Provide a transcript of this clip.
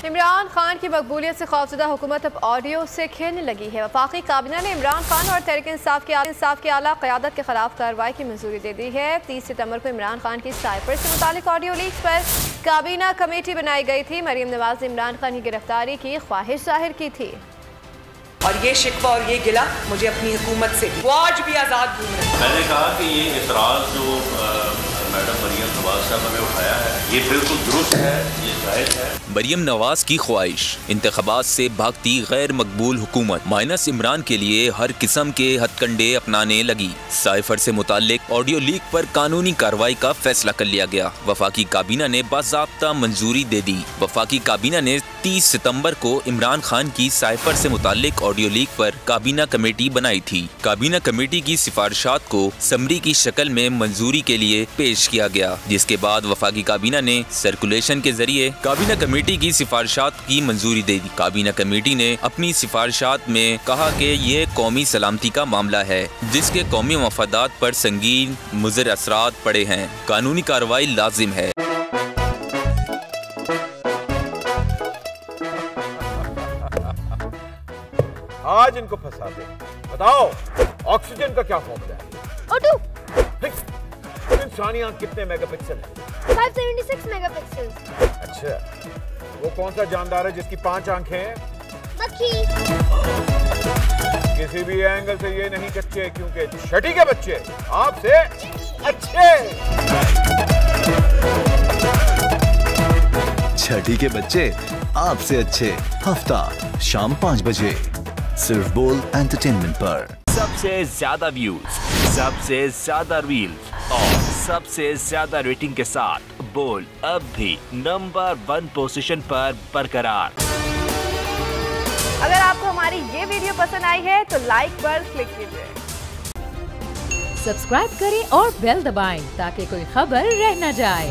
इमरान खान की मकबूलियत से खौफजदा हुकूमत अब ऑडियो से खेलने लगी है। वफाकी काबीना ने इमरान खान और तहरीक इंसाफ की आला क़यादत के खिलाफ कार्रवाई की मंजूरी दे दी है। 30 सितंबर को इमरान खान की साइफर से मुतालिक ऑडियो लीक्स पर काबीना कमेटी बनाई गई थी। मरीम नवाज ने इमरान खान की गिरफ्तारी की ख्वाहिश जाहिर की थी और ये शिकवा और ये गिला मुझे अपनी हुकूमत से, वो आज भी आज़ाद घूम रहे हैं। मैंने कहा कि ये इतराज़ जो मैडम मरीम नवाज साहब ने उठाया है ये बिल्कुल दुरुस्त है, ये जायज़ है। मरीम नवाज की ख्वाहिश, इंतखाबात से भागती गैर मकबूल हुकूमत माइनस इमरान के लिए हर किस्म के हथकंडे अपनाने लगी। साइफर से मुताल्लिक ऑडियो लीक पर कानूनी कार्रवाई का फैसला कर लिया गया। वफाकी काबीना ने बाज़ाब्ता मंजूरी दे दी। वफाकी काबीना ने 30 सितंबर को इमरान खान की साइफर से मुताल्लिक ऑडियो लीक पर काबीना कमेटी बनाई थी। काबीना कमेटी की सिफारिशात को समरी की शक्ल में मंजूरी के लिए पेश किया गया, जिसके बाद वफाकी काबीना ने सर्कुलेशन के जरिए काबीना कमेटी की सिफारिशात की मंजूरी दे दी। काबीना कमेटी ने अपनी सिफारिशात में कहा कि ये कौमी सलामती का मामला है जिसके कौमी मफादात पर संगीन मुज़र असरात पड़े हैं। कानूनी कार्रवाई लाजिम है। आज इनको फंसा दे। बताओ ऑक्सीजन का क्या फॉर्मूला है? O2। इंसानी आंख कितने मेगापिक्सल है? 576 मेगापिक्सल। अच्छा, वो कौन सा जानदार है जिसकी 5 आंखें हैं? मक्खी। किसी भी एंगल से ये नहीं कच्चे, क्योंकि छठी के बच्चे आपसे अच्छे। छठी के बच्चे आपसे अच्छे, हफ्ता शाम 5 बजे सिर्फ बोल एंटरटेनमेंट पर। सबसे ज्यादा व्यूज, सबसे ज्यादा रील्स और सबसे ज्यादा रेटिंग के साथ बोल अब भी नंबर 1 पोजीशन पर बरकरार। अगर आपको हमारी ये वीडियो पसंद आई है तो लाइक पर क्लिक कीजिए, सब्सक्राइब करें और बेल दबाएं ताकि कोई खबर रह न जाए।